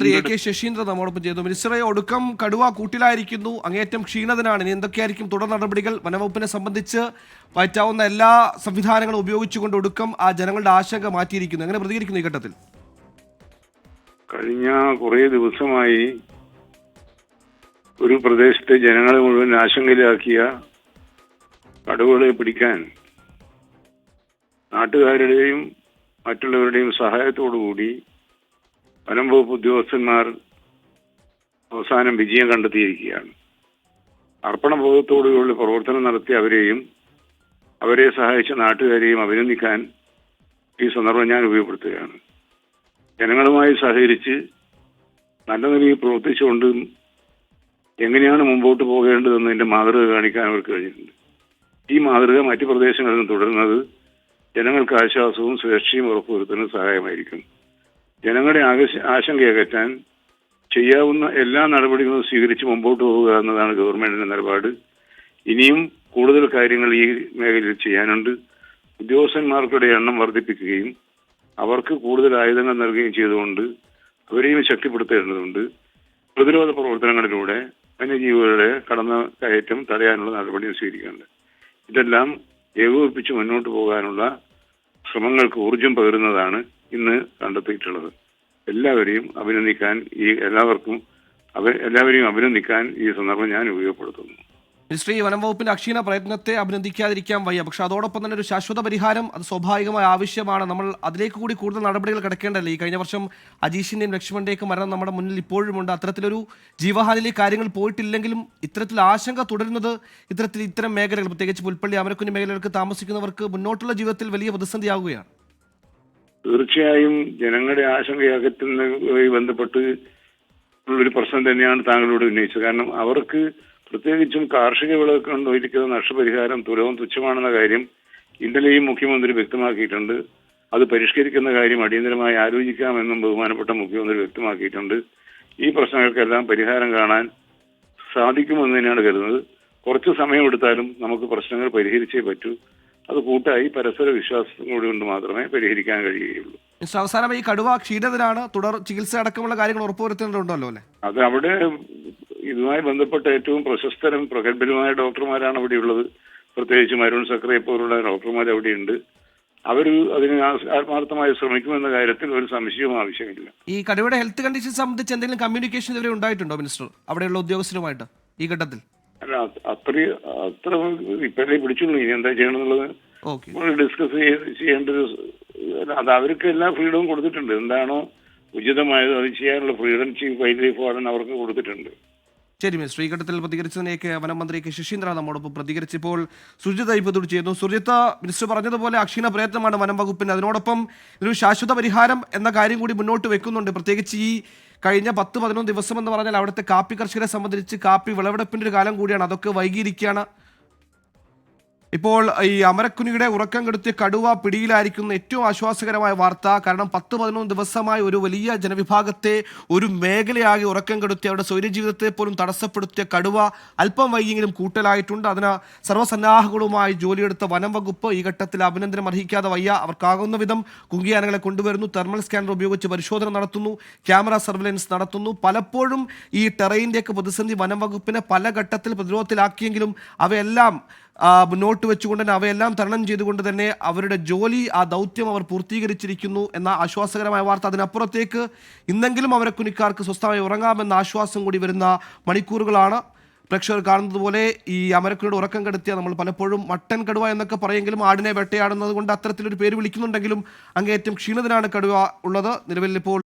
Shri A K Saseendran നമ്മോടൊപ്പം ചെയ്തു. മിനിസ്റ്ററെ, ഒടുക്കം കടുവ കൂട്ടിലായിരിക്കുന്നു, അങ്ങേയറ്റം ക്ഷീണിതനാണ്. ഇനി എന്തൊക്കെയായിരിക്കും തുടർ നടപടികൾ? വനംവകുപ്പിനെ സംബന്ധിച്ച് പറ്റാവുന്ന എല്ലാ സംവിധാനങ്ങളും ഉപയോഗിച്ചുകൊണ്ട് ഒടുക്കം ആ ജനങ്ങളുടെ ആശങ്ക മാറ്റിയിരിക്കുന്നു. എങ്ങനെ പ്രതികരിക്കുന്നു ഈ ഘട്ടത്തിൽ? കഴിഞ്ഞ കുറേ ദിവസമായി ഒരു പ്രദേശത്തെ ജനങ്ങളെ മുഴുവൻ ആശങ്കയിലാക്കിയ കടുവകളെ പിടിക്കാൻ നാട്ടുകാരുടെയും മറ്റുള്ളവരുടെയും സഹായത്തോടുകൂടി വനം വകുപ്പ് ഉദ്യോഗസ്ഥന്മാർ അവസാനം വിജയം കണ്ടെത്തിയിരിക്കുകയാണ്. അർപ്പണബോധത്തോടുകൂടി പ്രവർത്തനം നടത്തിയ അവരെ സഹായിച്ച നാട്ടുകാരെയും അഭിനന്ദിക്കാൻ ഈ സന്ദർഭം ഞാൻ ഉപയോഗപ്പെടുത്തുകയാണ്. ജനങ്ങളുമായി സഹകരിച്ച് നല്ല നിലയിൽ പ്രവർത്തിച്ചുകൊണ്ട് എങ്ങനെയാണ് മുമ്പോട്ട് പോകേണ്ടതെന്നതിന്റെ മാതൃക കാണിക്കാൻ അവർക്ക് കഴിഞ്ഞിട്ടുണ്ട്. ഈ മാതൃക മറ്റു പ്രദേശങ്ങളിലും തുടരുന്നത് ജനങ്ങൾക്ക് ആശ്വാസവും സുരക്ഷയും ഉറപ്പുവരുത്തുന്നതിന് സഹായമായിരിക്കും. ജനങ്ങളുടെ ആശങ്കയകറ്റാൻ ചെയ്യാവുന്ന എല്ലാ നടപടികളും സ്വീകരിച്ച് മുമ്പോട്ട് പോവുക എന്നതാണ് ഗവൺമെന്റിന്റെ നിലപാട്. ഇനിയും കൂടുതൽ കാര്യങ്ങൾ ഈ മേഖലയിൽ ചെയ്യാനുണ്ട്. ഉദ്യോഗസ്ഥന്മാർക്കുടെ എണ്ണം വർദ്ധിപ്പിക്കുകയും അവർക്ക് കൂടുതൽ ആയുധങ്ങൾ നൽകുകയും ചെയ്തുകൊണ്ട് അവരെയും ശക്തിപ്പെടുത്തേണ്ടതുണ്ട്. പ്രതിരോധ പ്രവർത്തനങ്ങളിലൂടെ വന്യജീവികളുടെ കടന്നു കയറ്റം തടയാനുള്ള നടപടികൾ സ്വീകരിക്കേണ്ടത്. ഇതെല്ലാം ഏകോപിപ്പിച്ച് മുന്നോട്ട് പോകാനുള്ള ശ്രമങ്ങൾക്ക് ഊർജം പകരുന്നതാണ് ഇന്ന് കണ്ടെത്തിയിട്ടുള്ളത്. എല്ലാവരെയും അഭിനന്ദിക്കാൻ ഈ സന്ദർഭം ഞാൻ ഉപയോഗപ്പെടുത്തുന്നു. മിനിസ്റ്റർ, ഈ വനം വകുപ്പിന്റെ അക്ഷീണ പ്രയത്നത്തെ അഭിനന്ദിക്കാതിരിക്കാൻ വയ്യ. പക്ഷെ അതോടൊപ്പം തന്നെ ഒരു ശാശ്വത പരിഹാരം അത് സ്വാഭാവികമായ ആവശ്യമാണ്. നമ്മൾ അതിലേക്ക് കൂടി കൂടുതൽ നടപടികൾ കിടക്കേണ്ടല്ലേ? ഈ കഴിഞ്ഞ വർഷം അജീഷിന്റെയും ലക്ഷ്മണന്റെയൊക്കെ മരണം നമ്മുടെ മുന്നിൽ ഇപ്പോഴുമുണ്ട്. അത്തരത്തിലൊരു ജീവഹാനിയിലെ കാര്യങ്ങൾ പോയിട്ടില്ലെങ്കിലും ഇത്തരത്തിൽ ആശങ്ക തുടരുന്നത് ഇത്തരം മേഖലകൾ, പ്രത്യേകിച്ച് പുൽപ്പള്ളി അമരക്കുഞ്ഞി മേഖലകൾക്ക് താമസിക്കുന്നവർക്ക് മുന്നോട്ടുള്ള ജീവിതത്തിൽ വലിയ പ്രതിസന്ധിയാവുകയാണ്. തീർച്ചയായും ജനങ്ങളുടെ ആശങ്ക അകറ്റുന്നതുമായി ബന്ധപ്പെട്ട് ഒരു പ്രശ്നം തന്നെയാണ് താങ്കളോട് ഉന്നയിച്ചത്. കാരണം അവർക്ക് പ്രത്യേകിച്ചും കാർഷിക വിളകൾക്ക് ഉണ്ടായിരിക്കുന്ന നഷ്ടപരിഹാരം തുലവും തുച്ഛമാണെന്ന കാര്യം ഇന്നലെയും മുഖ്യമന്ത്രി വ്യക്തമാക്കിയിട്ടുണ്ട്. അത് പരിഷ്കരിക്കുന്ന കാര്യം അടിയന്തരമായി ആലോചിക്കാമെന്നും ബഹുമാനപ്പെട്ട മുഖ്യമന്ത്രി വ്യക്തമാക്കിയിട്ടുണ്ട്. ഈ പ്രശ്നങ്ങൾക്കെല്ലാം പരിഹാരം കാണാൻ സാധിക്കുമെന്ന് തന്നെയാണ് കരുതുന്നത്. കുറച്ച് സമയമെടുത്താലും നമുക്ക് പ്രശ്നങ്ങൾ പരിഹരിച്ചേ പറ്റൂ. അത് കൂട്ടായി പരസ്പര വിശ്വാസം കൂടി കൊണ്ട് മാത്രമേ പരിഹരിക്കാൻ കഴിയുകയുള്ളൂ. അവസാനം ഈ കടുവ ക്ഷീണിതനാണ്, തുടർ ചികിത്സ അടക്കമുള്ള കാര്യങ്ങൾ ഉറപ്പുവരുത്തേണ്ടതുണ്ടല്ലോ അല്ലേ? അത് അവിടെ ഇതുമായി ബന്ധപ്പെട്ട ഏറ്റവും പ്രശസ്തരും പ്രഗത്ഭരുമായ ഡോക്ടർമാരാണ് അവിടെയുള്ളത്. പ്രത്യേകിച്ച് അരുൺ സക്രയെ പോലുള്ള ഡോക്ടർമാർ അവിടെയുണ്ട്. അവർ അതിന് ആത്മാർത്ഥമായി ശ്രമിക്കുമെന്ന കാര്യത്തിൽ ഒരു സംശയവും ആവശ്യമില്ല. ഈ കടുവയുടെ ഹെൽത്ത് കണ്ടീഷൻ സംബന്ധിച്ച് എന്തെങ്കിലും കമ്മ്യൂണിക്കേഷൻ ഇതുവരെ ഉണ്ടായിട്ടുണ്ടോ മിനിസ്റ്റർ അവിടെയുള്ള ഉദ്യോഗസ്ഥരുമായിട്ട് ഈ ഘട്ടത്തിൽ? അല്ല, അത്ര ഇപ്പോഴേ പിടിച്ചുള്ളൂ. ഇനി എന്താ ചെയ്യണമെന്നുള്ളത് ഡിസ്കസ് ചെയ്യേണ്ടത്. അത് അവർക്ക് എല്ലാ ഫ്രീഡവും കൊടുത്തിട്ടുണ്ട്. എന്താണോ ഉചിതമായത് അത് ചെയ്യാനുള്ള freedom chief wild life warden അവർക്ക് കൊടുത്തിട്ടുണ്ട്. ശരി മിനിസ്റ്റർ, ഈ ഘട്ടത്തിൽ പ്രതികരിച്ചതിനേക്ക് വനം മന്ത്രി കെ ശശീന്ദ്രൻ നമ്മോടൊപ്പം പ്രതികരിച്ചപ്പോൾ സുർജിത ഇപ്പത്തോട് ചെയ്യുന്നു. സുർജിത, മിനിസ്റ്റർ പറഞ്ഞതുപോലെ അക്ഷീണ പ്രയത്നമാണ് വനം വകുപ്പിന്. അതിനോടൊപ്പം ഒരു ശാശ്വത പരിഹാരം എന്ന കാര്യം കൂടി മുന്നോട്ട് വെക്കുന്നുണ്ട്. പ്രത്യേകിച്ച് ഈ കഴിഞ്ഞ 10-11 ദിവസം എന്ന് പറഞ്ഞാൽ അവിടുത്തെ കാപ്പി കർഷകരെ സംബന്ധിച്ച് കാപ്പി വിളവെടുപ്പിന്റെ ഒരു കാലം കൂടിയാണ്. അതൊക്കെ വൈകിയിരിക്കുകയാണ്. ഇപ്പോൾ ഈ അമരക്കുനിയുടെ ഉറക്കം കെടുത്തിയ കടുവ പിടിയിലായിരിക്കുന്ന ഏറ്റവും ആശ്വാസകരമായ വാർത്ത. കാരണം 10-11 ദിവസമായി ഒരു വലിയ ജനവിഭാഗത്തെ, ഒരു മേഖലയാകെ ഉറക്കം കെടുത്തിയ, അവരുടെ സ്വൈര്യജീവിതത്തെ പോലും തടസ്സപ്പെടുത്തിയ കടുവ അല്പം വൈകിയെങ്കിലും കൂട്ടലായിട്ടുണ്ട്. അതിന് സർവ്വസന്നാഹങ്ങളുമായി ജോലിയെടുത്ത വനം വകുപ്പ് ഈ ഘട്ടത്തിൽ അഭിനന്ദനം അർഹിക്കാതെ വയ്യ. അവർക്കാകുന്ന വിധം കുങ്കിയാനകളെ കൊണ്ടുവരുന്നു, തെർമൽ സ്കാനർ ഉപയോഗിച്ച് പരിശോധന നടത്തുന്നു, ക്യാമറ സർവൈലൻസ് നടത്തുന്നു. പലപ്പോഴും ഈ ടെറൈൻ്റെയൊക്കെ പ്രതിസന്ധി വനം വകുപ്പിനെ പല ഘട്ടത്തിൽ പ്രതിരോധത്തിലാക്കിയെങ്കിലും അവയെല്ലാം മുന്നോട്ട് വെച്ചുകൊണ്ട് തന്നെ, അവയെല്ലാം തരണം ചെയ്തുകൊണ്ട് തന്നെ അവരുടെ ജോലി, ആ ദൗത്യം അവർ പൂർത്തീകരിച്ചിരിക്കുന്നു എന്ന ആശ്വാസകരമായ വാർത്ത. അതിനപ്പുറത്തേക്ക് ഇന്നെങ്കിലും അമരക്കുനിക്കാർക്ക് സ്വസ്ഥമായി ഉറങ്ങാമെന്ന ആശ്വാസം കൂടി വരുന്ന മണിക്കൂറുകളാണ്. പ്രേക്ഷകർ കാണുന്നത് പോലെ ഈ അമരക്കുനിയുടെ ഉറക്കം കെടുത്തിയ, നമ്മൾ പലപ്പോഴും മട്ടൻ കടുവ എന്നൊക്കെ പറയുമെങ്കിലും ആടിനെ വേട്ടയാടുന്നത് കൊണ്ട് അത്തരത്തിലൊരു പേര് വിളിക്കുന്നുണ്ടെങ്കിലും അങ്ങേയറ്റം ക്ഷീണിതനാണ് കടുവ ഉള്ളത്. നിലവിൽ ഇപ്പോൾ